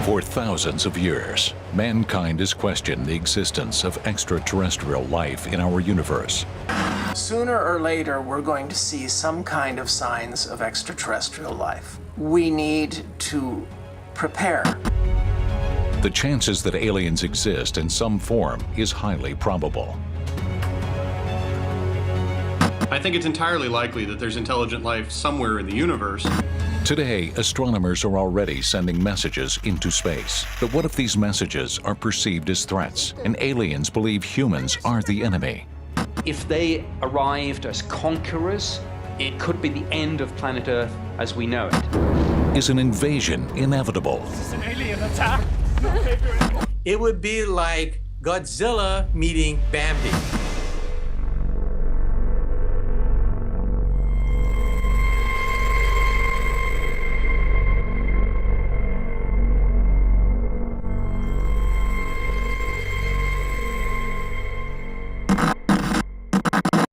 For thousands of years, mankind has questioned the existence of extraterrestrial life in our universe. Sooner or later, we're going to see some kind of signs of extraterrestrial life. We need to prepare. The chances that aliens exist in some form is highly probable. I think it's entirely likely that there's intelligent life somewhere in the universe. Today, astronomers are already sending messages into space. But what if these messages are perceived as threats and aliens believe humans are the enemy? If they arrived as conquerors, it could be the end of planet Earth as we know it. Is an invasion inevitable? This is an alien attack. It would be like Godzilla meeting Bambi.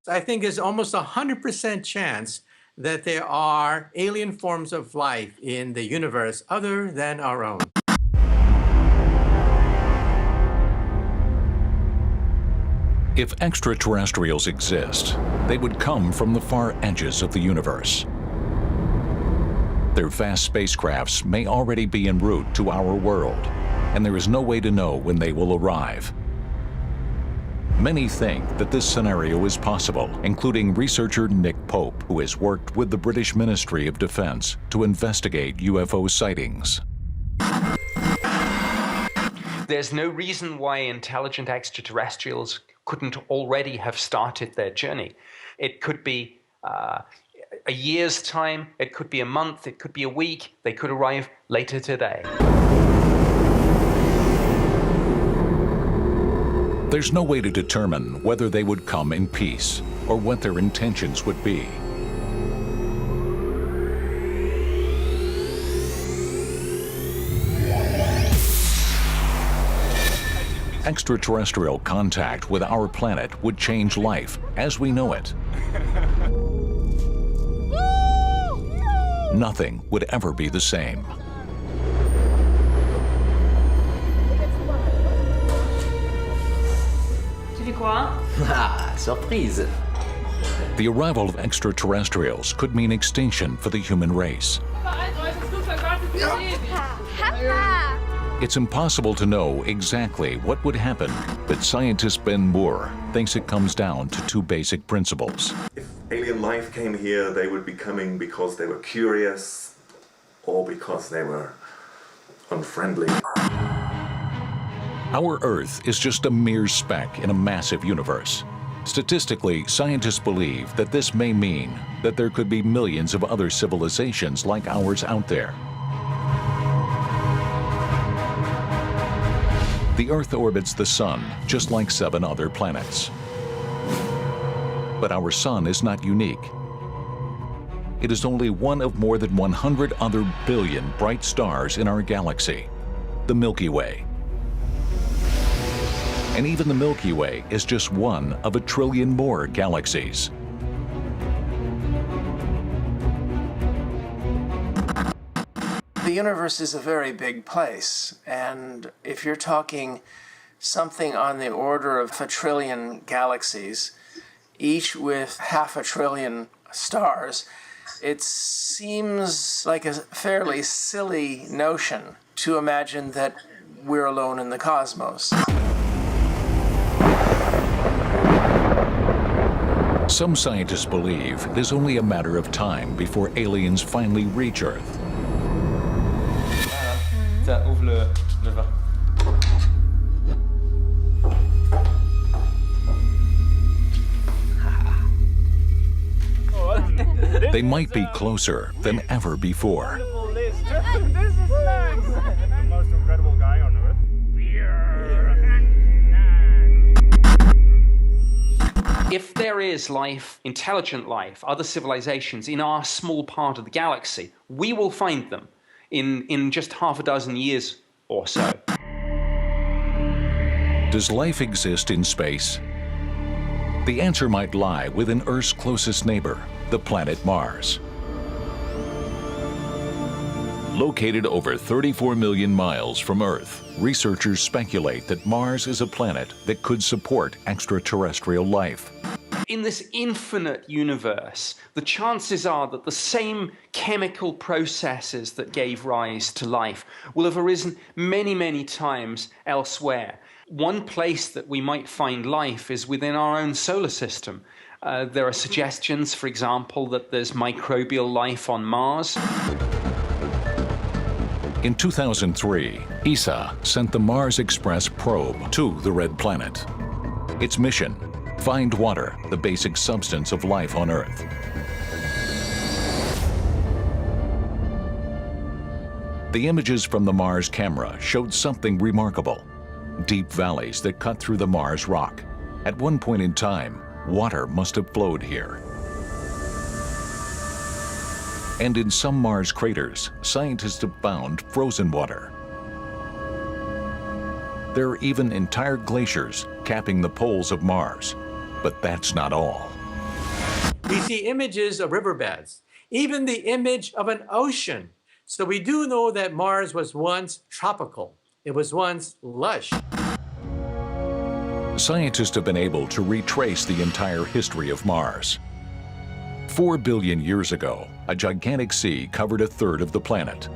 I think there's almost 100% chance that there are alien forms of life in the universe other than our own. If extraterrestrials exist, they would come from the far edges of the universe. Their vast spacecrafts may already be en route to our world, and there is no way to know when they will arrive. Many think that this scenario is possible, including researcher Nick Pope, who has worked with the British Ministry of Defense to investigate UFO sightings. There's no reason why intelligent extraterrestrials couldn't already have started their journey. It could be a year's time, it could be a month, it could be a week, they could arrive later today. There's no way to determine whether they would come in peace or what their intentions would be. Extraterrestrial contact with our planet would change life as we know it. Nothing would ever be the same. Ah, surprise! The arrival of extraterrestrials could mean extinction for the human race. It's impossible to know exactly what would happen, but scientist Ben Moore thinks it comes down to two basic principles. If alien life came here, they would be coming because they were curious or because they were unfriendly. Our Earth is just a mere speck in a massive universe. Statistically, scientists believe that this may mean that there could be millions of other civilizations like ours out there. The Earth orbits the Sun just like 7 other planets. But our Sun is not unique. It is only one of more than 100 other billion bright stars in our galaxy, the Milky Way. And even the Milky Way is just one of 1 trillion more galaxies. The universe is a very big place, and if you're talking something on the order of 1 trillion galaxies, each with 500 billion stars, it seems like a fairly silly notion to imagine that we're alone in the cosmos. Some scientists believe it is only a matter of time before aliens finally reach Earth. Tiens, ouvre le vin. They might be closer than ever before. This is nice. The most incredible guy on Earth. If there is life, intelligent life, other civilizations in our small part of the galaxy, we will find them in just half a dozen years or so. Does life exist in space? The answer might lie within Earth's closest neighbor, the planet Mars. Located over 34 million miles from Earth, researchers speculate that Mars is a planet that could support extraterrestrial life. In this infinite universe, the chances are that the same chemical processes that gave rise to life will have arisen many, many times elsewhere. One place that we might find life is within our own solar system. There are suggestions, for example, that there's microbial life on Mars. In 2003, ESA sent the Mars Express probe to the Red Planet. Its mission: find water, the basic substance of life on Earth. The images from the Mars camera showed something remarkable: deep valleys that cut through the Mars rock. At one point in time, water must have flowed here. And in some Mars craters, scientists have found frozen water. There are even entire glaciers capping the poles of Mars. But that's not all. We see images of riverbeds, even the image of an ocean. So we do know that Mars was once tropical. It was once lush. Scientists have been able to retrace the entire history of Mars. 4 billion years ago, a gigantic sea covered a third of the planet.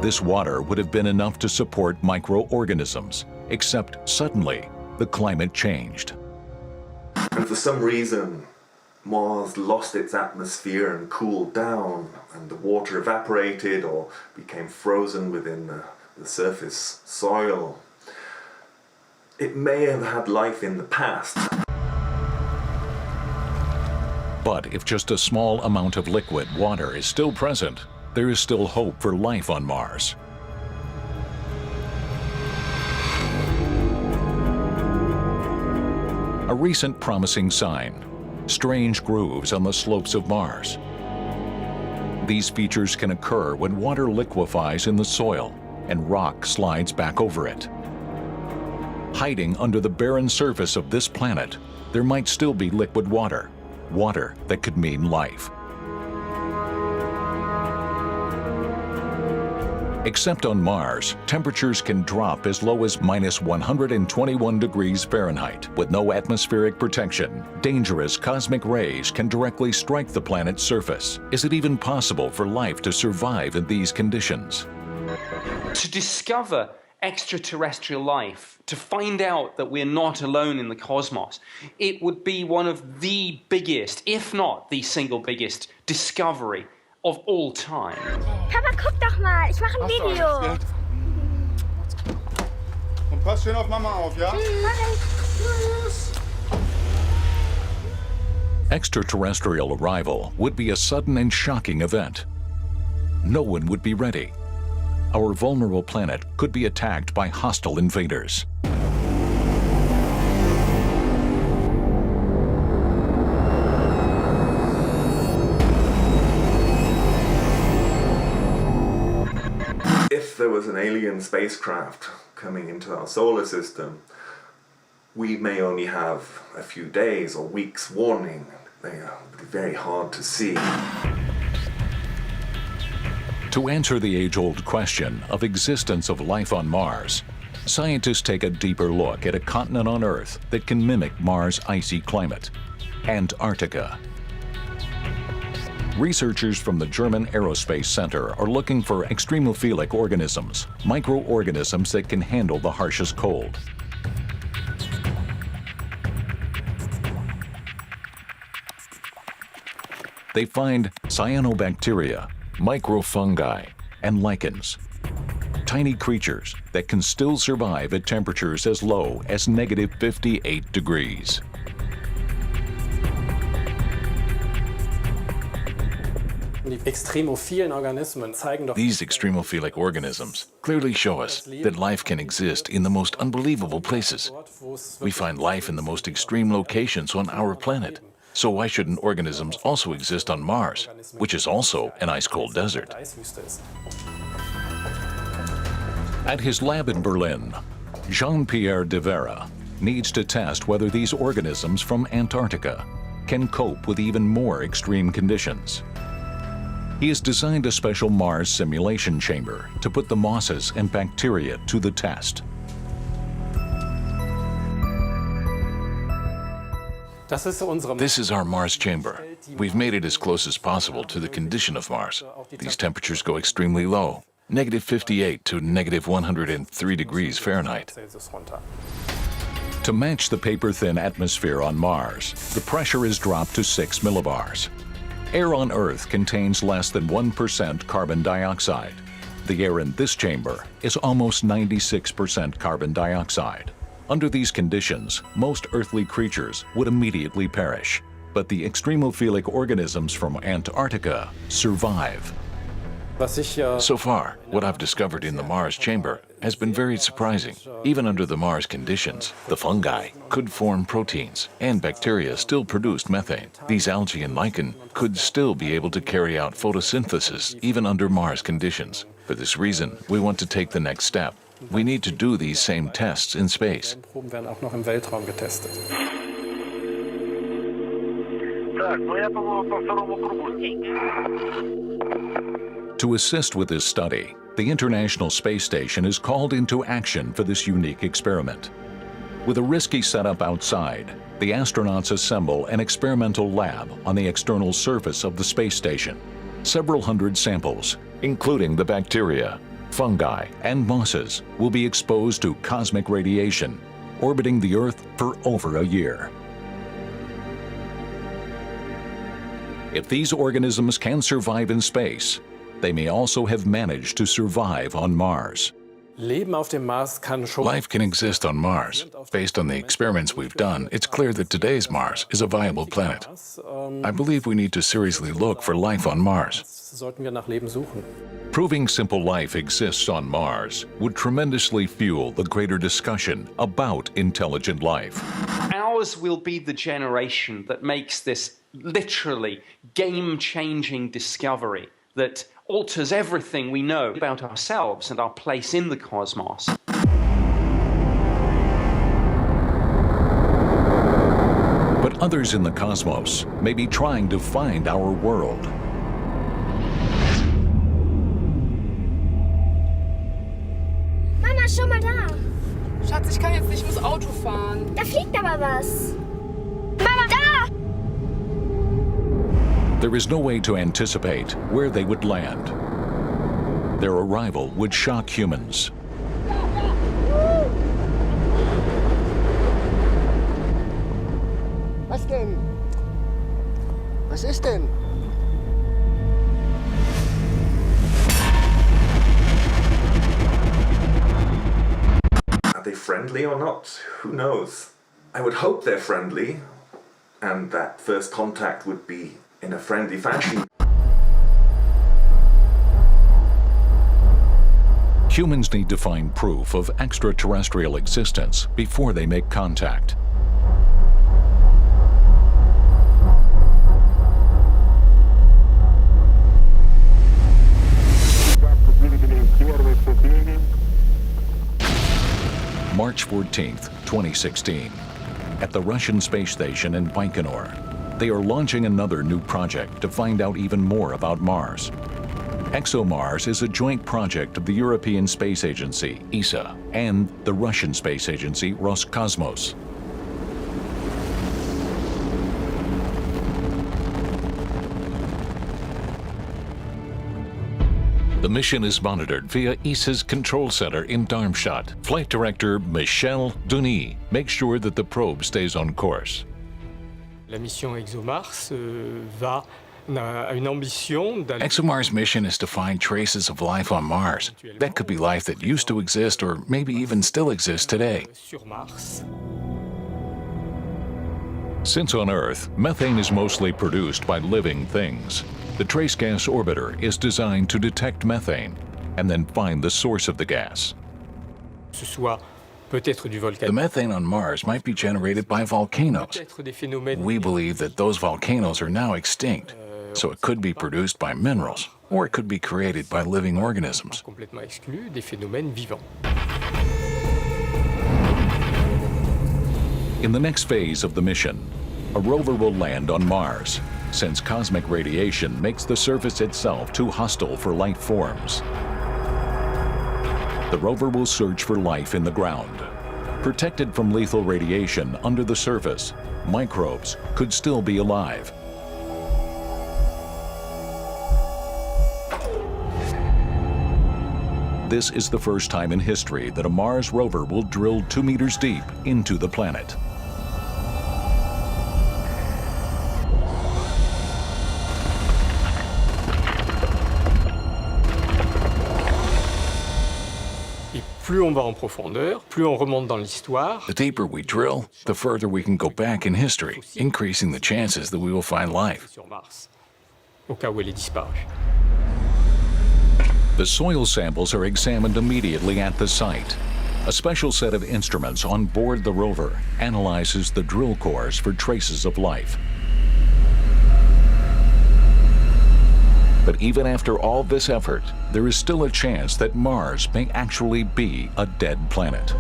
This water would have been enough to support microorganisms, except suddenly, the climate changed. And for some reason, Mars lost its atmosphere and cooled down, and the water evaporated or became frozen within the surface soil. It may have had life in the past. But if just a small amount of liquid water is still present, there is still hope for life on Mars. A recent promising sign: strange grooves on the slopes of Mars. These features can occur when water liquefies in the soil and rock slides back over it. Hiding under the barren surface of this planet, there might still be liquid water, water that could mean life. Except on Mars, temperatures can drop as low as -121 degrees Fahrenheit. With no atmospheric protection, dangerous cosmic rays can directly strike the planet's surface. Is it even possible for life to survive in these conditions? To discover extraterrestrial life, to find out that we're not alone in the cosmos, it would be one of the biggest, if not the single biggest, discovery of all time. Papa, guck doch mal, ich mache ein Video. Und pass schön auf Mama auf, ja? Extraterrestrial arrival would be a sudden and shocking event. No one would be ready. Our vulnerable planet could be attacked by hostile invaders. If there was an alien spacecraft coming into our solar system, we may only have a few days or weeks warning. They would be very hard to see. To answer the age-old question of existence of life on Mars, scientists take a deeper look at a continent on Earth that can mimic Mars' icy climate: Antarctica. Researchers from the German Aerospace Center are looking for extremophilic organisms, microorganisms that can handle the harshest cold. They find cyanobacteria, microfungi, and lichens, tiny creatures that can still survive at temperatures as low as -58 degrees. These extremophilic organisms clearly show us that life can exist in the most unbelievable places. We find life in the most extreme locations on our planet. So why shouldn't organisms also exist on Mars, which is also an ice-cold desert? At his lab in Berlin, Jean-Pierre de Vera needs to test whether these organisms from Antarctica can cope with even more extreme conditions. He has designed a special Mars simulation chamber to put the mosses and bacteria to the test. This is our Mars chamber. We've made it as close as possible to the condition of Mars. These temperatures go extremely low, -58 to -103 degrees Fahrenheit. To match the paper-thin atmosphere on Mars, the pressure is dropped to 6 millibars. Air on Earth contains less than 1% carbon dioxide. The air in this chamber is almost 96% carbon dioxide. Under these conditions, most earthly creatures would immediately perish, but the extremophilic organisms from Antarctica survive. So far, what I've discovered in the Mars chamber has been very surprising. Even under the Mars conditions, the fungi could form proteins, and bacteria still produced methane. These algae and lichen could still be able to carry out photosynthesis even under Mars conditions. For this reason, we want to take the next step. We need to do these same tests in space. To assist with this study, the International Space Station is called into action for this unique experiment. With a risky setup outside, the astronauts assemble an experimental lab on the external surface of the space station. Several hundred samples, including the bacteria, fungi, and mosses, will be exposed to cosmic radiation, orbiting the Earth for over a year. If these organisms can survive in space, they may also have managed to survive on Mars. Life can exist on Mars. Based on the experiments we've done, it's clear that today's Mars is a viable planet. I believe we need to seriously look for life on Mars. Proving simple life exists on Mars would tremendously fuel the greater discussion about intelligent life. Ours will be the generation that makes this literally game-changing discovery that alters everything we know about ourselves and our place in the cosmos. But others in the cosmos may be trying to find our world. Mama, schau mal da. Schatz, ich kann jetzt nicht, ich muss Auto fahren. Da fliegt aber was. Mama, da! There is no way to anticipate where they would land. Their arrival would shock humans. Was denn? Was ist denn? Are they friendly or not? Who knows? I would hope they're friendly, and that first contact would be in a friendly fashion. Humans need to find proof of extraterrestrial existence before they make contact. March 14th, 2016. At the Russian space station in Baikonur, they are launching another new project to find out even more about Mars. ExoMars is a joint project of the European Space Agency, ESA, and the Russian space agency, Roscosmos. The mission is monitored via ESA's control center in Darmstadt. Flight director Michel Denis makes sure that the probe stays on course. La mission ExoMars a une ambition ExoMars' mission is to find traces of life on Mars. That could be life that used to exist or maybe even still exists today. sur Mars. Since on Earth, methane is mostly produced by living things, the Trace Gas Orbiter is designed to detect methane and then find the source of the gas. Ce soit peut-être du The methane on Mars might be generated by volcanoes. peut-être des phénomènes We believe that those volcanoes are now extinct, so it could be produced by minerals, or it could be created by living organisms. complètement exclus, des phénomènes vivants. In the next phase of the mission, a rover will land on Mars, since cosmic radiation makes the surface itself too hostile for life forms. The rover will search for life in the ground. Protected from lethal radiation under the surface, microbes could still be alive. This is the first time in history that a Mars rover will drill 2 meters deep into the planet. Plus on va en profondeur, plus on remonte dans l'histoire. The deeper we drill, the further we can go back in history, increasing the chances that we will find life. Sur Mars, au cas où elle est disparue. The soil samples are examined immediately at the site. A special set of instruments on board the rover analyzes the drill cores for traces of life. But even after all this effort, there is still a chance that Mars may actually be a dead planet.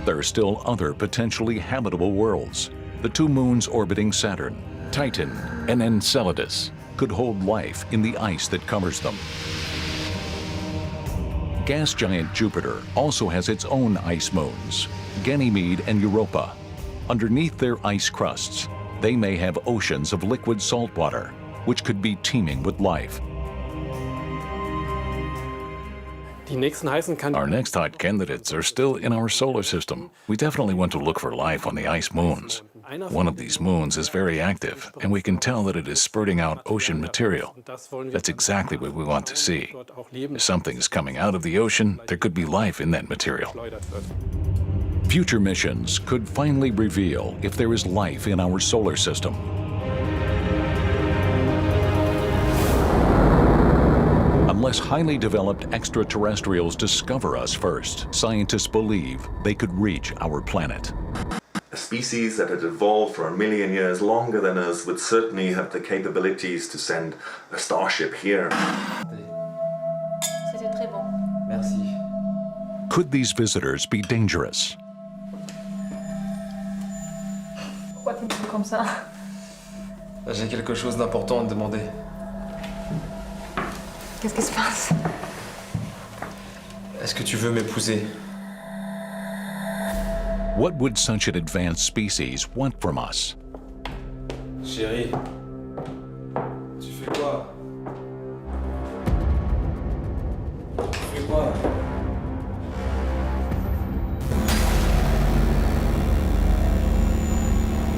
There are still other potentially habitable worlds. The 2 moons orbiting Saturn, Titan and Enceladus, could hold life in the ice that covers them. Gas giant Jupiter also has its own ice moons, Ganymede and Europa. Underneath their ice crusts, they may have oceans of liquid salt water, which could be teeming with life. Our next hot candidates are still in our solar system. We definitely want to look for life on the ice moons. One of these moons is very active, and we can tell that it is spurting out ocean material. That's exactly what we want to see. If something is coming out of the ocean, there could be life in that material. Future missions could finally reveal if there is life in our solar system. Unless highly developed extraterrestrials discover us first, scientists believe they could reach our planet. A species that had evolved for 1 million years longer than us would certainly have the capabilities to send a starship here. C'était très bon. Merci. Could these visitors be dangerous? Pourquoi tu me dis comme ça? J'ai quelque chose d'important à te demander. Qu'est-ce qui se passe? Est-ce que tu veux m'épouser? What would such an advanced species want from us? Chérie, tu fais quoi? Tu fais quoi?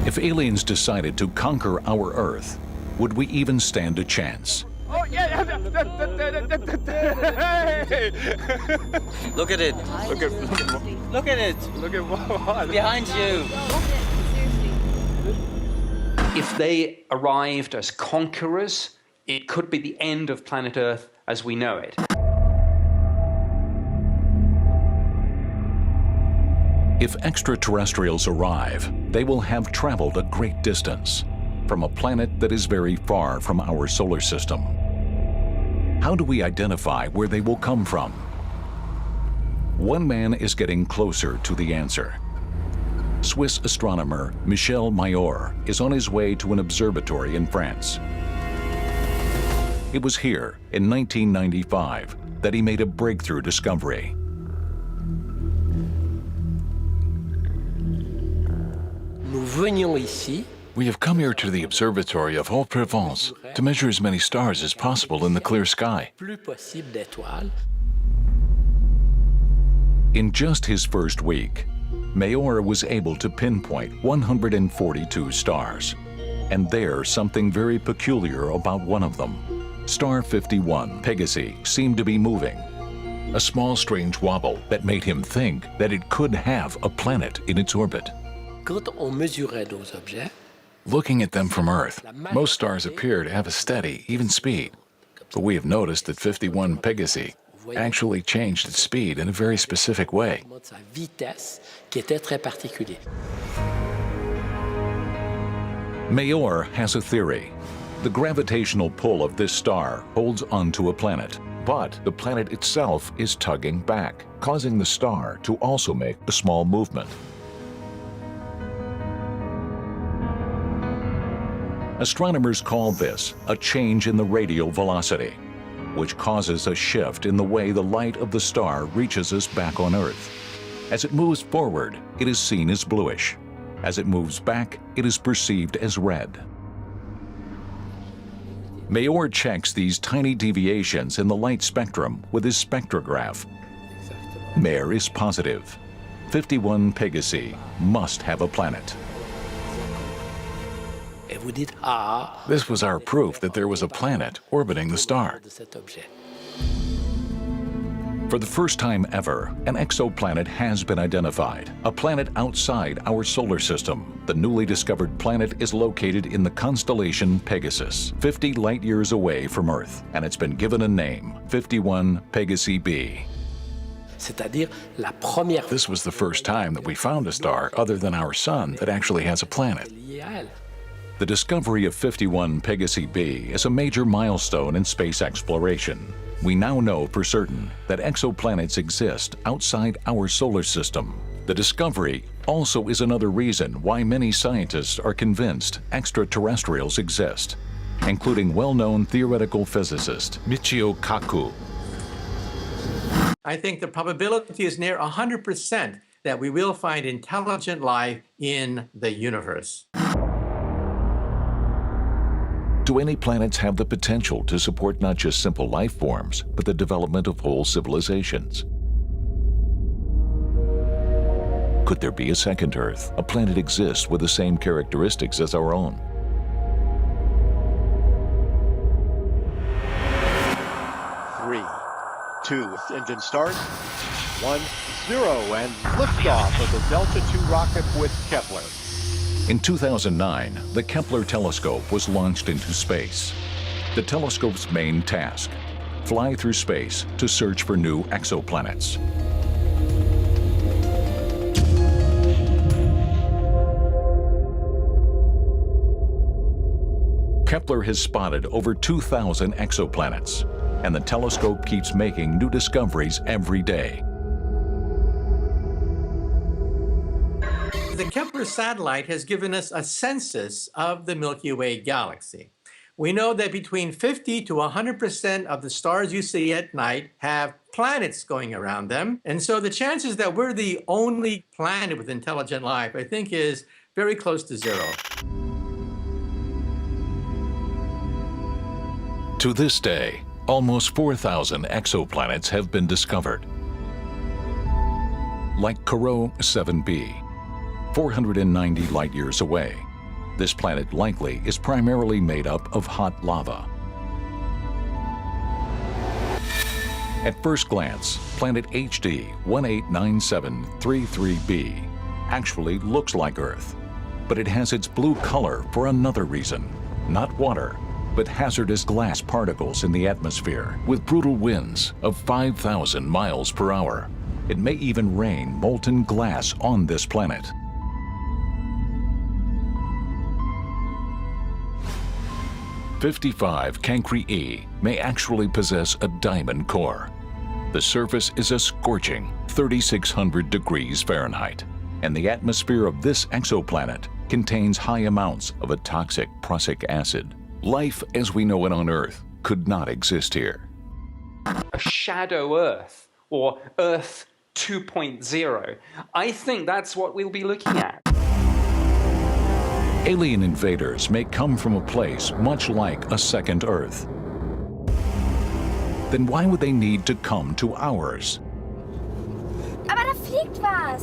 If aliens decided to conquer our Earth, would we even stand a chance? Oh, yeah. Hey! Look at it. Look at Look at it. Look at what? Behind you. If they arrived as conquerors, it could be the end of planet Earth as we know it. If extraterrestrials arrive, they will have traveled a great distance from a planet that is very far from our solar system. How do we identify where they will come from? One man is getting closer to the answer. Swiss astronomer Michel Mayor is on his way to an observatory in France. It was here in 1995 that he made a breakthrough discovery. Nous venions ici. We have come here to the observatory of Haute-Provence to measure as many stars as possible in the clear sky. Plus possible d'étoiles. In just his first week, Mayor was able to pinpoint 142 stars. And there's something very peculiar about one of them. Star 51, Pegasi, seemed to be moving. A small strange wobble that made him think that it could have a planet in its orbit. Quand on mesurait nos objets, Looking at them from Earth, most stars appear to have a steady, even speed. But we have noticed that 51 Pegasi actually changed its speed in a very specific way. sa vitesse qui était très particulière. Mayor has a theory. The gravitational pull of this star holds onto a planet, but the planet itself is tugging back, causing the star to also make a small movement. Astronomers call this a change in the radial velocity, which causes a shift in the way the light of the star reaches us back on Earth. As it moves forward, it is seen as bluish. As it moves back, it is perceived as red. Mayor checks these tiny deviations in the light spectrum with his spectrograph. Mayor is positive. 51 Pegasi must have a planet. This was our proof that there was a planet orbiting the star. For the first time ever, an exoplanet has been identified, a planet outside our solar system. The newly discovered planet is located in the constellation Pegasus, 50 light-years away from Earth, and it's been given a name, 51 Pegasi b. This was the first time that we found a star other than our sun that actually has a planet. The discovery of 51 Pegasi b is a major milestone in space exploration. We now know for certain that exoplanets exist outside our solar system. The discovery also is another reason why many scientists are convinced extraterrestrials exist, including well-known theoretical physicist Michio Kaku. I think the probability is near 100% that we will find intelligent life in the universe. Do any planets have the potential to support not just simple life forms, but the development of whole civilizations? Could there be a second Earth, a planet exists with the same characteristics as our own? Three, two, engine start, 1, 0, and liftoff of the Delta II rocket with Kepler. In 2009, the Kepler telescope was launched into space. The telescope's main task: fly through space to search for new exoplanets. Kepler has spotted over 2,000 exoplanets, and the telescope keeps making new discoveries every day. The Kepler satellite has given us a census of the Milky Way galaxy. We know that between 50 to 100% of the stars you see at night have planets going around them. And so the chances that we're the only planet with intelligent life, I think, is very close to zero. To this day, almost 4,000 exoplanets have been discovered. Like Corot 7b, 490 light-years away, this planet likely is primarily made up of hot lava. At first glance, planet HD 189733b actually looks like Earth, but it has its blue color for another reason. Not water, but hazardous glass particles in the atmosphere with brutal winds of 5,000 miles per hour. It may even rain molten glass on this planet. (55 Cancri E) may actually possess a diamond core. The surface is a scorching 3,600 degrees Fahrenheit, and the atmosphere of this exoplanet contains high amounts of a toxic prussic acid. Life as we know it on Earth could not exist here. A shadow Earth, or Earth 2.0. I think that's what we'll be looking at. Alien invaders may come from a place much like a second Earth. Then why would they need to come to ours? Aber da fliegt was.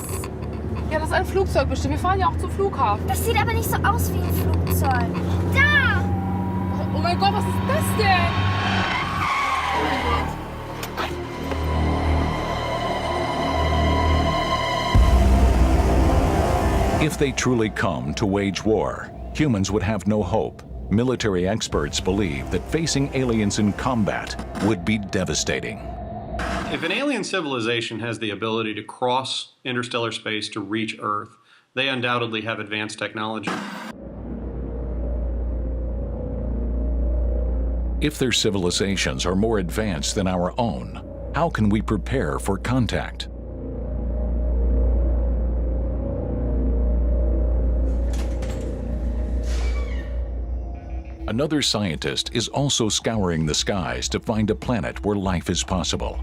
Ja, das ist ein Flugzeug bestimmt. Wir fahren ja auch zum Flughafen. Das sieht aber nicht so aus wie ein Flugzeug. Da! Oh mein Gott, was ist das denn? Oh mein Gott. If they truly come to wage war, humans would have no hope. Military experts believe that facing aliens in combat would be devastating. If an alien civilization has the ability to cross interstellar space to reach Earth, they undoubtedly have advanced technology. If their civilizations are more advanced than our own, how can we prepare for contact? Another scientist is also scouring the skies to find a planet where life is possible.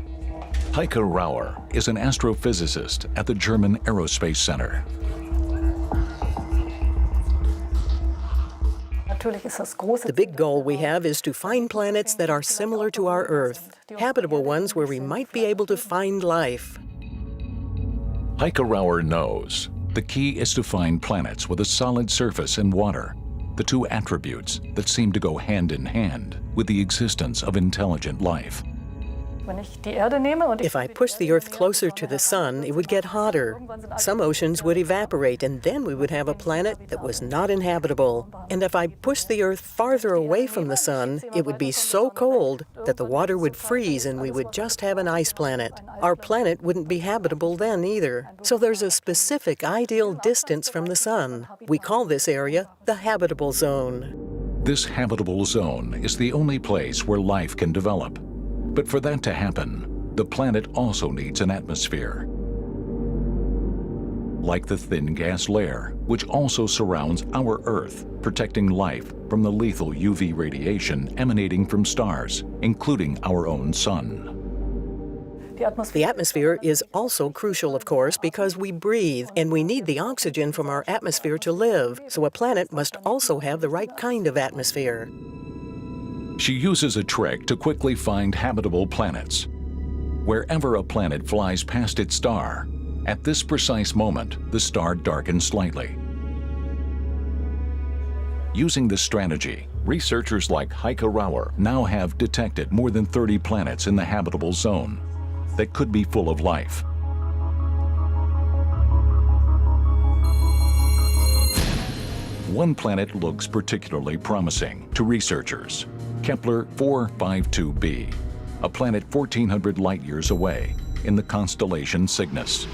Heike Rauer is an astrophysicist at the German Aerospace Center. The big goal we have is to find planets that are similar to our Earth, habitable ones where we might be able to find life. Heike Rauer knows the key is to find planets with a solid surface and water, the two attributes that seem to go hand in hand with the existence of intelligent life. If I push the Earth closer to the Sun, it would get hotter. Some oceans would evaporate, and then we would have a planet that was not inhabitable. And if I push the Earth farther away from the Sun, it would be so cold that the water would freeze and we would just have an ice planet. Our planet wouldn't be habitable then either. So there's a specific ideal distance from the Sun. We call this area the habitable zone. This habitable zone is the only place where life can develop. But for that to happen, the planet also needs an atmosphere. Like the thin gas layer, which also surrounds our Earth, protecting life from the lethal UV radiation emanating from stars, including our own Sun. The atmosphere is also crucial, of course, because we breathe, and we need the oxygen from our atmosphere to live, so a planet must also have the right kind of atmosphere. She uses a trick to quickly find habitable planets. Wherever a planet flies past its star, at this precise moment, the star darkens slightly. Using this strategy, researchers like Heike Rauer now have detected more than 30 planets in the habitable zone that could be full of life. One planet looks particularly promising to researchers. Kepler 452b, a planet 1,400 light-years away in the constellation Cygnus.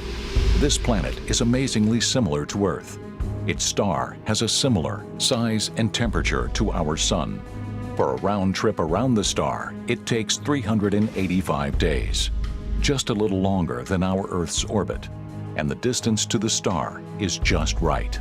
This planet is amazingly similar to Earth. Its star has a similar size and temperature to our Sun. For a round trip around the star, it takes 385 days, just a little longer than our Earth's orbit, and the distance to the star is just right.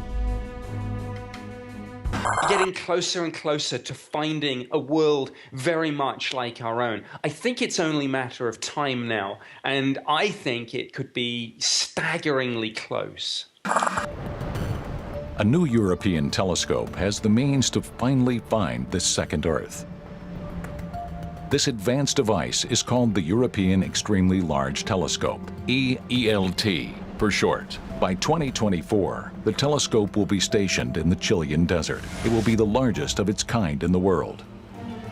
Getting closer and closer to finding a world very much like our own. I think it's only a matter of time now, and I think it could be staggeringly close. A new European telescope has the means to finally find this second Earth. This advanced device is called the European Extremely Large Telescope, EELT for short. By 2024, the telescope will be stationed in the Chilean desert. It will be the largest of its kind in the world.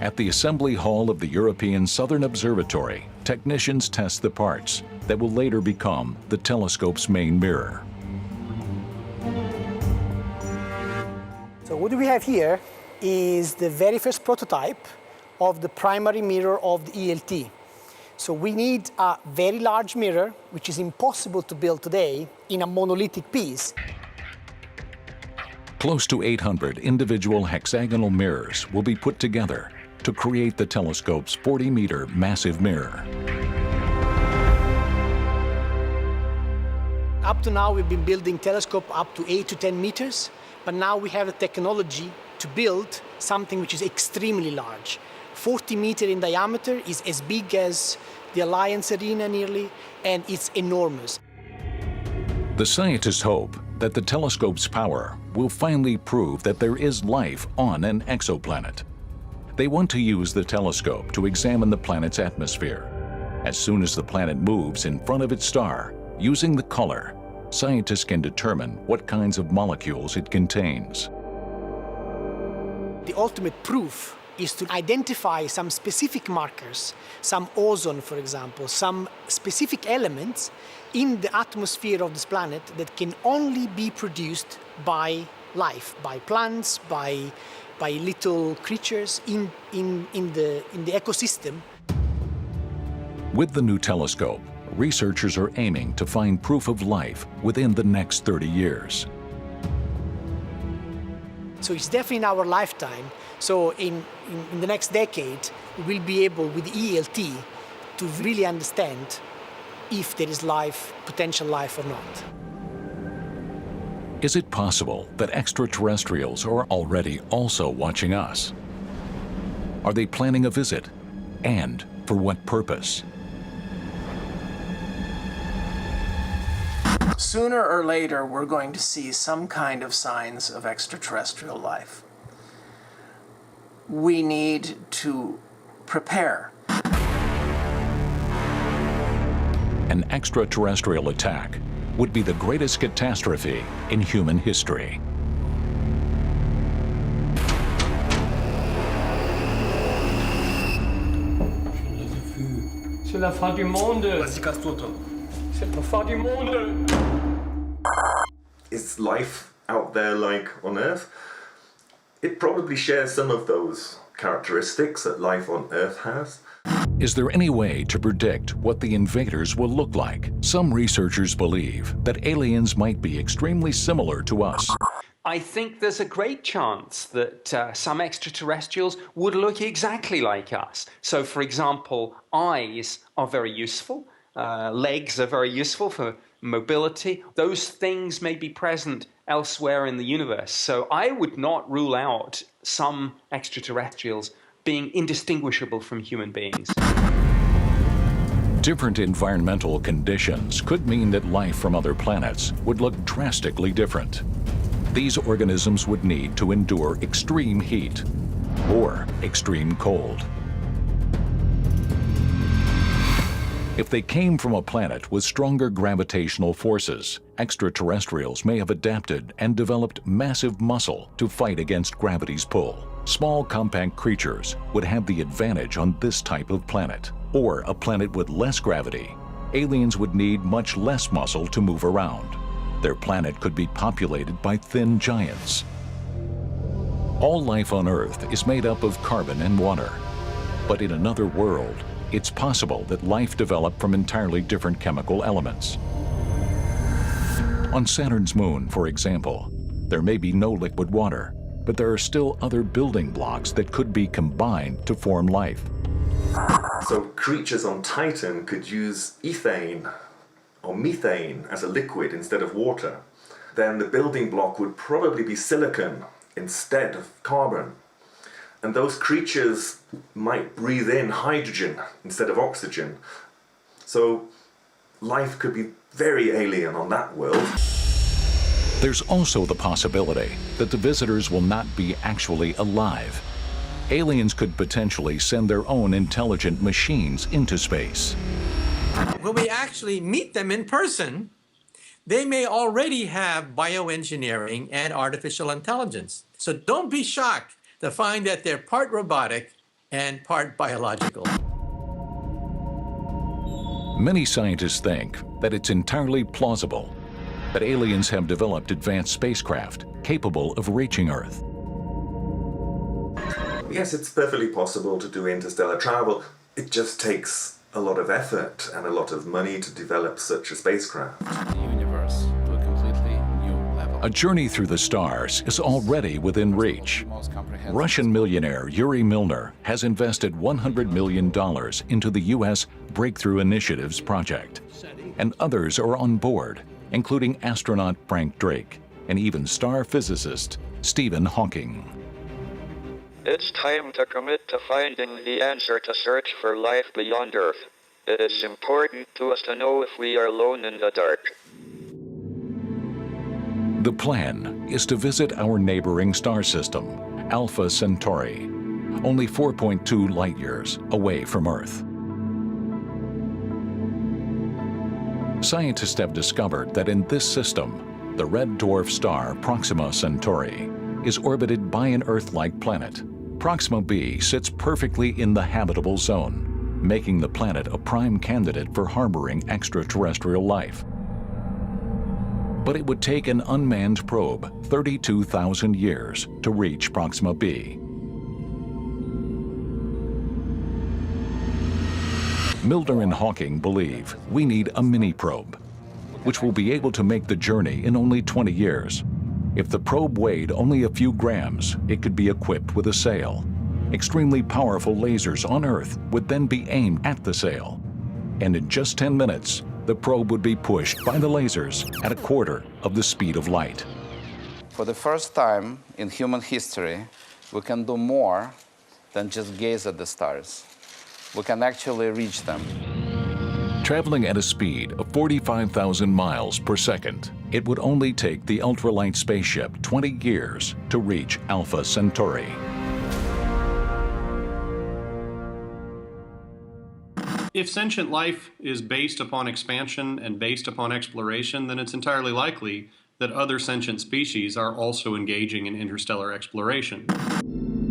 At the assembly hall of the European Southern Observatory, technicians test the parts that will later become the telescope's main mirror. So what we have here is the very first prototype of the primary mirror of the ELT. So we need a very large mirror, which is impossible to build today, in a monolithic piece. Close to 800 individual hexagonal mirrors will be put together to create the telescope's 40-meter massive mirror. Up to now, we've been building telescope up to 8 to 10 meters, but now we have the technology to build something which is extremely large. 40 meters in diameter is as big as the Alliance Arena nearly, and it's enormous. The scientists hope that the telescope's power will finally prove that there is life on an exoplanet. They want to use the telescope to examine the planet's atmosphere. As soon as the planet moves in front of its star, using the color, scientists can determine what kinds of molecules it contains. The ultimate proof is to identify some specific markers, some ozone, for example, some specific elements in the atmosphere of this planet that can only be produced by life, by plants, by little creatures in the ecosystem. With the new telescope, researchers are aiming to find proof of life within the next 30 years. So it's definitely in our lifetime. So in the next decade, we will be able, with the ELT, to really understand if there is life, potential life or not. Is it possible that extraterrestrials are already also watching us? Are they planning a visit? And for what purpose? Sooner or later, we're going to see some kind of signs of extraterrestrial life. We need to prepare. An extraterrestrial attack would be the greatest catastrophe in human history. C'est la fin du monde. Vas-y, casse-toi, toi. C'est la fin du monde. Is life out there like on Earth? It probably shares some of those characteristics that life on Earth has. Is there any way to predict what the invaders will look like? Some researchers believe that aliens might be extremely similar to us. I think there's a great chance that some extraterrestrials would look exactly like us. So, for example, eyes are very useful, legs are very useful for mobility. Those things may be present elsewhere in the universe. So I would not rule out some extraterrestrials being indistinguishable from human beings. Different environmental conditions could mean that life from other planets would look drastically different. These organisms would need to endure extreme heat or extreme cold. If they came from a planet with stronger gravitational forces, extraterrestrials may have adapted and developed massive muscle to fight against gravity's pull. Small, compact creatures would have the advantage on this type of planet. Or a planet with less gravity. Aliens would need much less muscle to move around. Their planet could be populated by thin giants. All life on Earth is made up of carbon and water. But in another world, it's possible that life developed from entirely different chemical elements. On Saturn's moon, for example, there may be no liquid water, but there are still other building blocks that could be combined to form life. So creatures on Titan could use ethane or methane as a liquid instead of water. Then the building block would probably be silicon instead of carbon. And those creatures might breathe in hydrogen instead of oxygen. So life could be very alien on that world. There's also the possibility that the visitors will not be actually alive. Aliens could potentially send their own intelligent machines into space. When we actually meet them in person, they may already have bioengineering and artificial intelligence. So don't be shocked to find that they're part robotic and part biological. Many scientists think that it's entirely plausible that aliens have developed advanced spacecraft capable of reaching Earth. Yes, it's perfectly possible to do interstellar travel. It just takes a lot of effort and a lot of money to develop such a spacecraft. The universe to a completely new level. A journey through the stars is already within reach. Russian millionaire Yuri Milner has invested $100 million into the U.S. Breakthrough Initiatives project. And others are on board, including astronaut Frank Drake and even star physicist Stephen Hawking. It's time to commit to finding the answer to search for life beyond Earth. It is important to us to know if we are alone in the dark. The plan is to visit our neighboring star system, Alpha Centauri, only 4.2 light years away from Earth. Scientists have discovered that in this system, the red dwarf star Proxima Centauri is orbited by an Earth-like planet. Proxima b sits perfectly in the habitable zone, making the planet a prime candidate for harboring extraterrestrial life. But it would take an unmanned probe 32,000 years to reach Proxima b. Milner and Hawking believe we need a mini-probe, which will be able to make the journey in only 20 years. If the probe weighed only a few grams, it could be equipped with a sail. Extremely powerful lasers on Earth would then be aimed at the sail. And in just 10 minutes, the probe would be pushed by the lasers at a quarter of the speed of light. For the first time in human history, we can do more than just gaze at the stars. We can actually reach them. Traveling at a speed of 45,000 miles per second, it would only take the ultralight spaceship 20 years to reach Alpha Centauri. If sentient life is based upon expansion and based upon exploration, then it's entirely likely that other sentient species are also engaging in interstellar exploration.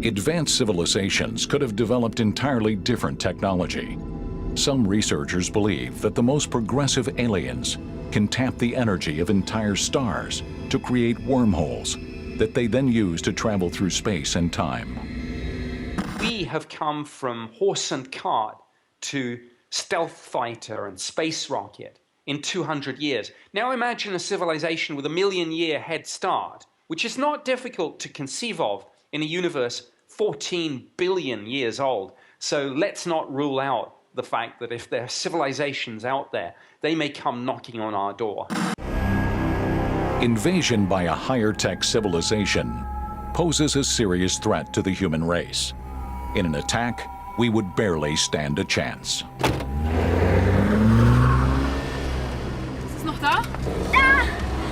Advanced civilizations could have developed entirely different technology. Some researchers believe that the most progressive aliens can tap the energy of entire stars to create wormholes that they then use to travel through space and time. We have come from horse and cart to stealth fighter and space rocket in 200 years. Now imagine a civilization with a million-year head start, which is not difficult to conceive of in a universe 14 billion years old. So let's not rule out the fact that if there are civilizations out there, they may come knocking on our door. Invasion by a higher-tech civilization poses a serious threat to the human race. In an attack, we would barely stand a chance. Ist es noch da?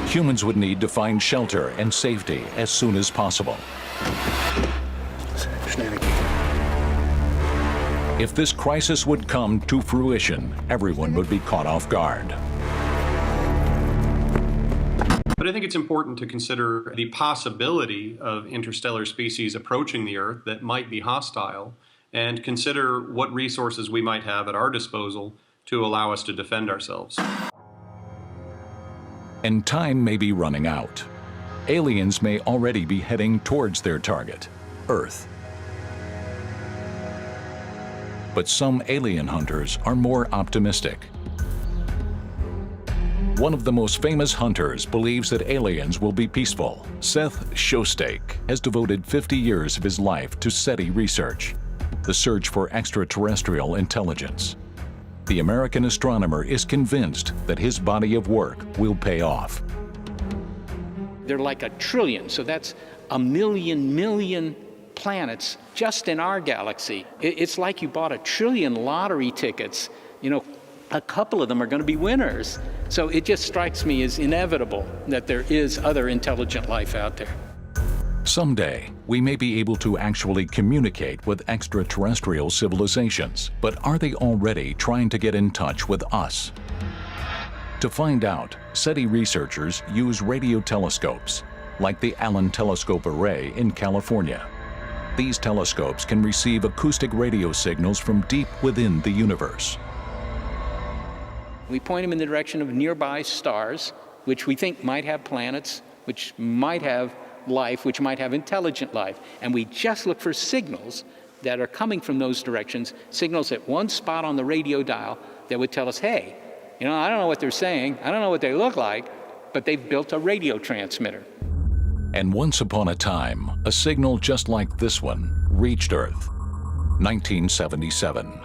Humans would need to find shelter and safety as soon as possible. If this crisis would come to fruition, everyone would be caught off guard. But I think it's important to consider the possibility of interstellar species approaching the Earth that might be hostile, and consider what resources we might have at our disposal to allow us to defend ourselves. And time may be running out. Aliens may already be heading towards their target, Earth. But some alien hunters are more optimistic. One of the most famous hunters believes that aliens will be peaceful. Seth Shostak has devoted 50 years of his life to SETI research, the search for extraterrestrial intelligence. The American astronomer is convinced that his body of work will pay off. They're like a trillion, so that's a million planets just in our galaxy. It's like you bought a trillion lottery tickets. You know, a couple of them are going to be winners. So it just strikes me as inevitable that there is other intelligent life out there. Someday, we may be able to actually communicate with extraterrestrial civilizations, but are they already trying to get in touch with us? To find out, SETI researchers use radio telescopes, like the Allen Telescope Array in California. These telescopes can receive acoustic radio signals from deep within the universe. We point them in the direction of nearby stars, which we think might have planets, which might have life, which might have intelligent life. And we just look for signals that are coming from those directions, signals at one spot on the radio dial that would tell us, hey, you know, I don't know what they're saying, I don't know what they look like, but they've built a radio transmitter. And once upon a time, a signal just like this one reached Earth. 1977.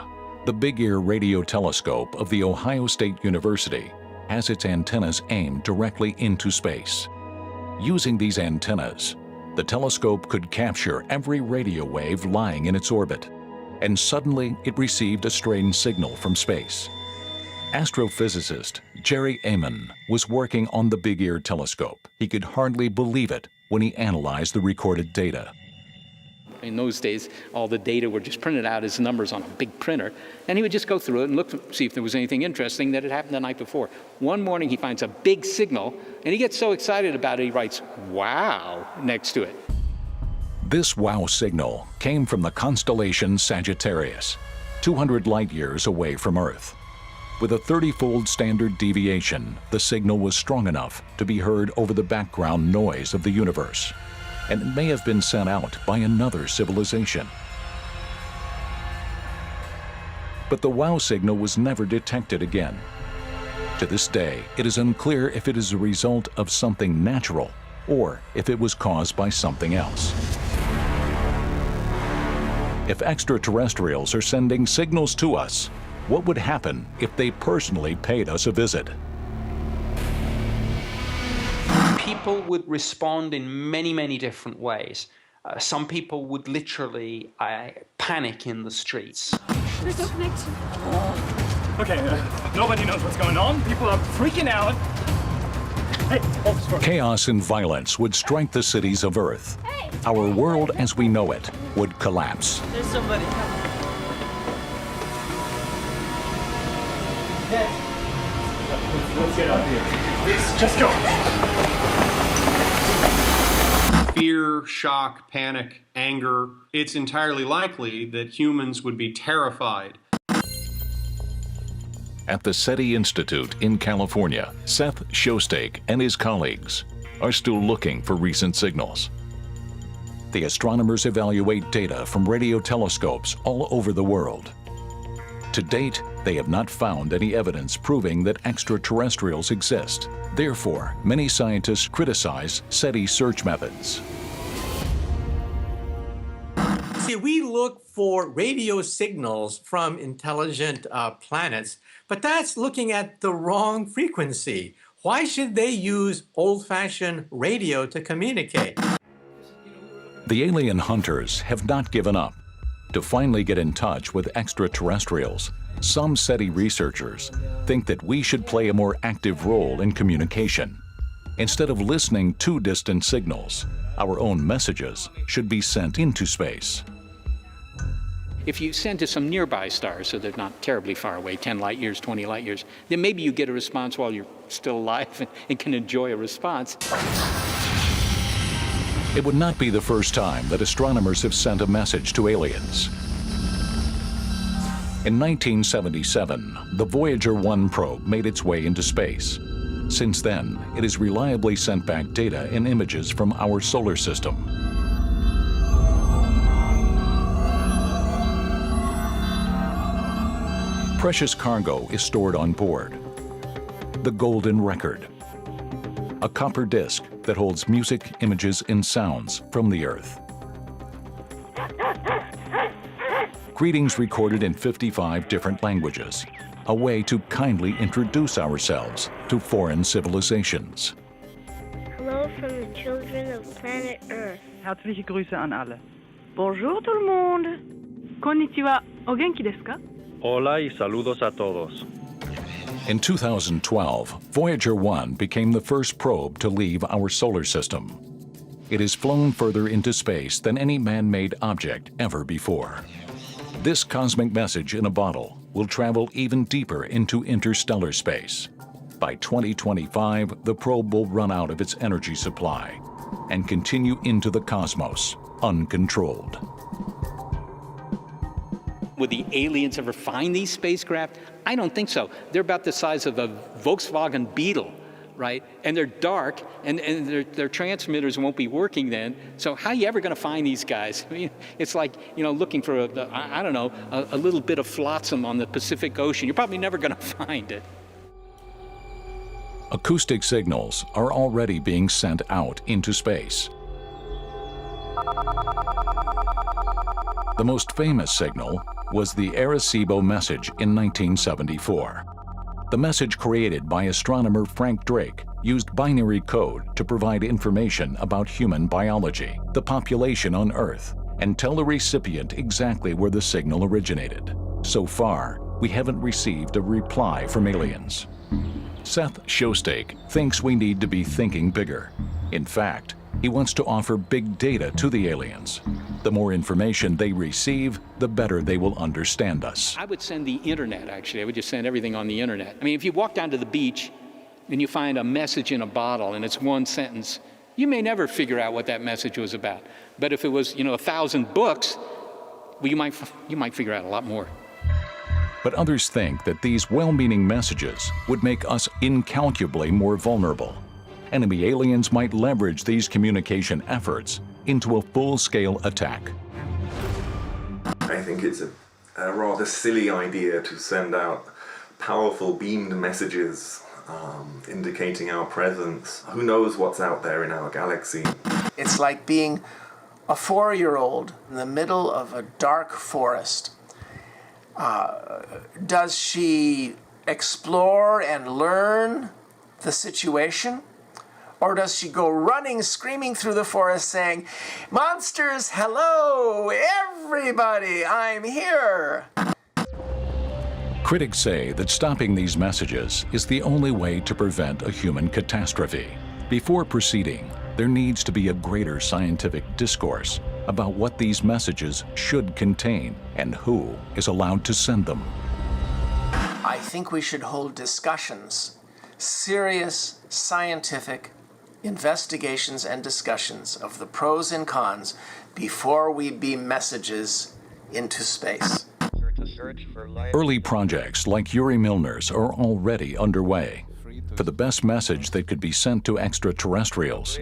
The Big Ear Radio Telescope of The Ohio State University has its antennas aimed directly into space. Using these antennas, the telescope could capture every radio wave lying in its orbit, and suddenly it received a strange signal from space. Astrophysicist Jerry Amon was working on the Big Ear telescope. He could hardly believe it when he analyzed the recorded data. In those days, all the data were just printed out as numbers on a big printer, and he would just go through it and look to see if there was anything interesting that had happened the night before. One morning, he finds a big signal, and he gets so excited about it, he writes, "Wow," next to it. This wow signal came from the constellation Sagittarius, 200 light-years away from Earth. With a 30-fold standard deviation, the signal was strong enough to be heard over the background noise of the universe, and it may have been sent out by another civilization. But the wow signal was never detected again. To this day, it is unclear if it is a result of something natural or if it was caused by something else. If extraterrestrials are sending signals to us, what would happen if they personally paid us a visit? People would respond in many different ways. Some people would literally panic in the streets. There's no connection. Okay, nobody knows what's going on. People are freaking out. Hey, Chaos and violence would strike the cities of Earth. Our world as we know it would collapse. There's somebody coming. Let's get up here. Please, just go. Fear, shock, panic, anger. It's entirely likely that humans would be terrified. At the SETI Institute in California, Seth Shostak and his colleagues are still looking for recent signals. The astronomers evaluate data from radio telescopes all over the world. To date, they have not found any evidence proving that extraterrestrials exist. Therefore, many scientists criticize SETI search methods. See, we look for radio signals from intelligent planets, but that's looking at the wrong frequency. Why should they use old-fashioned radio to communicate? The alien hunters have not given up. To finally get in touch with extraterrestrials, some SETI researchers think that we should play a more active role in communication. Instead of listening to distant signals, our own messages should be sent into space. If you send to some nearby stars, so they're not terribly far away, 10 light years, 20 light years, then maybe you get a response while you're still alive and can enjoy a response. It would not be the first time that astronomers have sent a message to aliens. In 1977, the Voyager 1 probe made its way into space. Since then, it has reliably sent back data and images from our solar system. Precious cargo is stored on board. The Golden Record, a copper disc that holds music, images, and sounds from the Earth. Greetings recorded in 55 different languages, a way to kindly introduce ourselves to foreign civilizations. Hello from the children of planet Earth. Herzliche Grüße an alle. Bonjour tout le monde. Konnichiwa. O genki desu ka? Hola y saludos a todos. In 2012, Voyager 1 became the first probe to leave our solar system. It has flown further into space than any man-made object ever before. This cosmic message in a bottle will travel even deeper into interstellar space. By 2025, the probe will run out of its energy supply and continue into the cosmos, uncontrolled. Would the aliens ever find these spacecraft? I don't think so. They're about the size of a Volkswagen Beetle, right? And they're dark, and their transmitters won't be working then. So how are you ever going to find these guys? I mean, it's like, looking for a little bit of flotsam on the Pacific Ocean. You're probably never going to find it. Acoustic signals are already being sent out into space. The most famous signal was the Arecibo message in 1974. The message created by astronomer Frank Drake used binary code to provide information about human biology, the population on Earth, and tell the recipient exactly where the signal originated. So far, we haven't received a reply from aliens. Seth Shostak thinks we need to be thinking bigger. In fact, he wants to offer big data to the aliens. The more information they receive, the better they will understand us. I would send the internet, actually. I would just send everything on the internet. I mean, if you walk down to the beach and you find a message in a bottle and it's one sentence, you may never figure out what that message was about. But if it was, 1,000 books, well, you might figure out a lot more. But others think that these well-meaning messages would make us incalculably more vulnerable. Enemy aliens might leverage these communication efforts into a full-scale attack. I think it's a rather silly idea to send out powerful beamed messages indicating our presence. Who knows what's out there in our galaxy? It's like being a 4-year-old in the middle of a dark forest. Does she explore and learn the situation? Or does she go running, screaming through the forest saying, "Monsters, hello, everybody, I'm here"? Critics say that stopping these messages is the only way to prevent a human catastrophe. Before proceeding, there needs to be a greater scientific discourse about what these messages should contain and who is allowed to send them. I think we should hold discussions, serious scientific investigations and discussions of the pros and cons before we beam messages into space. Early projects like Yuri Milner's are already underway. For the best message that could be sent to extraterrestrials,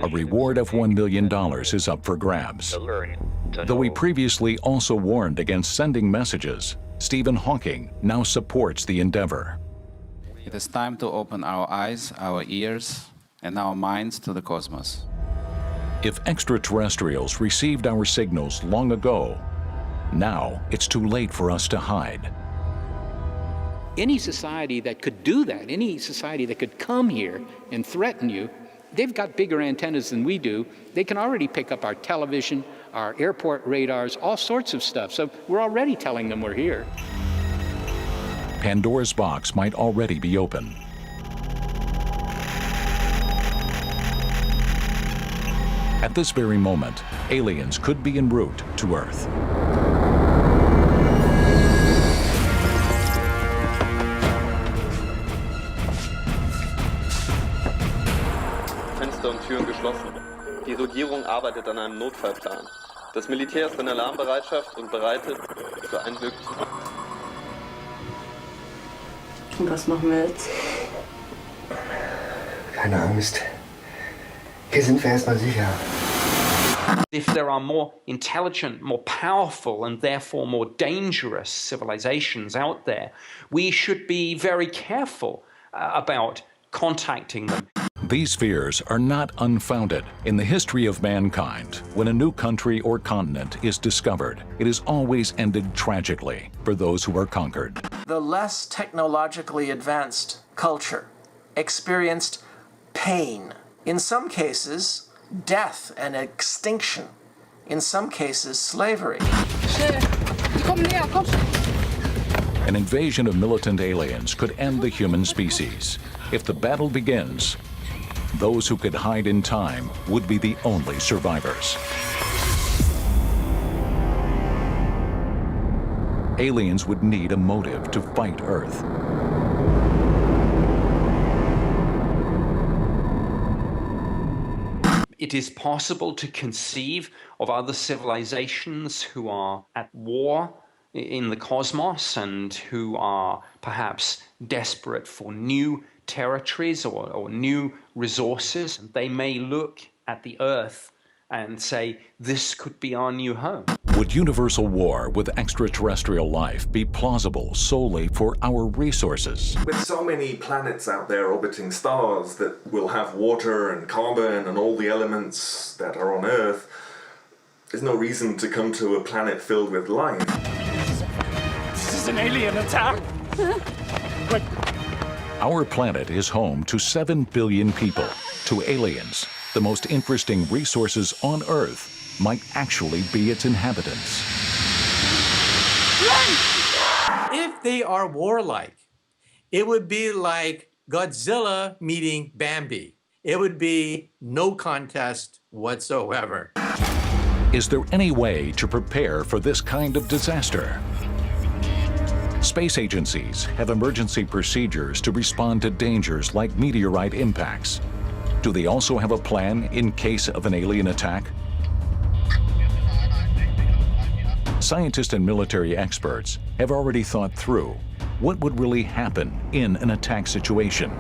a reward of $1 million is up for grabs. Though he previously also warned against sending messages, Stephen Hawking now supports the endeavor. It is time to open our eyes, our ears, and our minds to the cosmos. If extraterrestrials received our signals long ago, now it's too late for us to hide. Any society that could do that, any society that could come here and threaten you, they've got bigger antennas than we do. They can already pick up our television, our airport radars, all sorts of stuff. So we're already telling them we're here. Pandora's box might already be open. At this very moment, aliens could be en route to Earth. Fenster und Türen geschlossen. Die Regierung arbeitet an einem Notfallplan. Das Militär ist in Alarmbereitschaft und bereitet für ein Glück. Und was machen wir jetzt? Keine Angst. Hier sind wir erstmal sicher. If there are more intelligent, more powerful, and therefore more dangerous civilizations out there, we should be very careful about contacting them. These fears are not unfounded. In the history of mankind, when a new country or continent is discovered, it has always ended tragically for those who are conquered. The less technologically advanced culture experienced pain. In some cases, death and extinction. In some cases, slavery. An invasion of militant aliens could end the human species. If the battle begins, those who could hide in time would be the only survivors. Aliens would need a motive to fight Earth. It is possible to conceive of other civilizations who are at war in the cosmos and who are perhaps desperate for new territories or new resources. They may look at the Earth and say, this could be our new home. Would universal war with extraterrestrial life be plausible solely for our resources? With so many planets out there orbiting stars that will have water and carbon and all the elements that are on Earth, there's no reason to come to a planet filled with life. This is an alien attack. Wait. Our planet is home to 7 billion people. To aliens, the most interesting resources on Earth might actually be its inhabitants. If they are warlike, it would be like Godzilla meeting Bambi. It would be no contest whatsoever. Is there any way to prepare for this kind of disaster? Space agencies have emergency procedures to respond to dangers like meteorite impacts. Do they also have a plan in case of an alien attack? Scientists and military experts have already thought through what would really happen in an attack situation.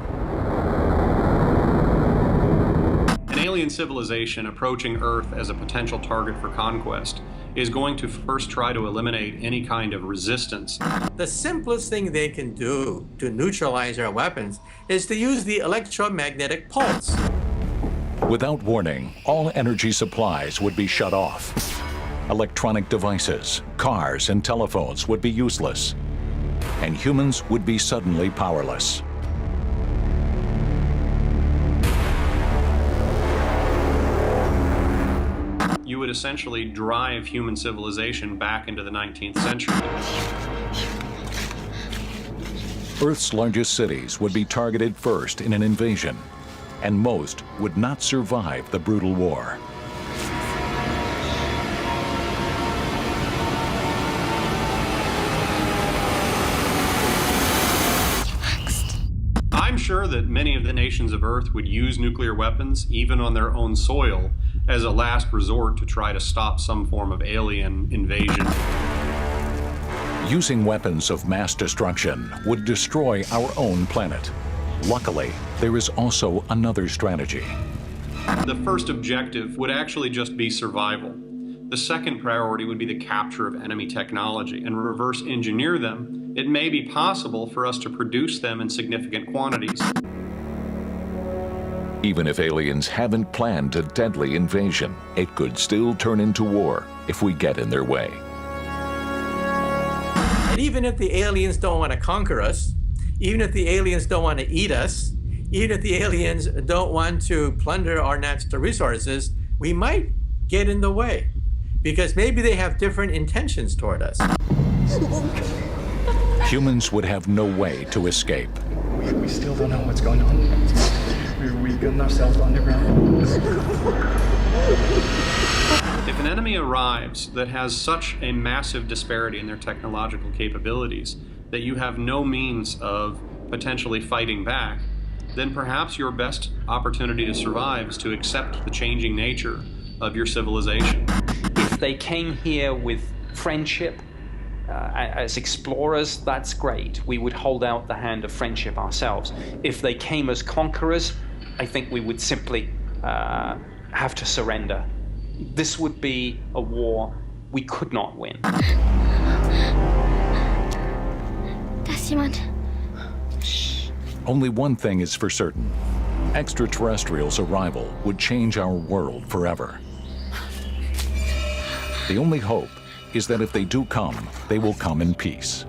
An alien civilization approaching Earth as a potential target for conquest is going to first try to eliminate any kind of resistance. The simplest thing they can do to neutralize our weapons is to use the electromagnetic pulse. Without warning, all energy supplies would be shut off. Electronic devices, cars, and telephones would be useless, and humans would be suddenly powerless. would essentially drive human civilization back into the 19th century. Earth's largest cities would be targeted first in an invasion, and most would not survive the brutal war. I'm sure that many of the nations of Earth would use nuclear weapons, even on their own soil, as a last resort to try to stop some form of alien invasion. Using weapons of mass destruction would destroy our own planet. Luckily, there is also another strategy. The first objective would actually just be survival. The second priority would be the capture of enemy technology and reverse engineer them. It may be possible for us to produce them in significant quantities. Even if aliens haven't planned a deadly invasion, it could still turn into war if we get in their way. And even if the aliens don't want to conquer us, even if the aliens don't want to eat us, even if the aliens don't want to plunder our natural resources, we might get in the way because maybe they have different intentions toward us. Humans would have no way to escape. We still don't know what's going on. We've gotten ourselves underground. If an enemy arrives that has such a massive disparity in their technological capabilities that you have no means of potentially fighting back, then perhaps your best opportunity to survive is to accept the changing nature of your civilization. If they came here with friendship, as explorers, that's great. We would hold out the hand of friendship ourselves. If they came as conquerors, I think we would simply have to surrender. This would be a war we could not win. Da ist jemand. Only one thing is for certain. Extraterrestrials' arrival would change our world forever. The only hope is that if they do come, they will come in peace.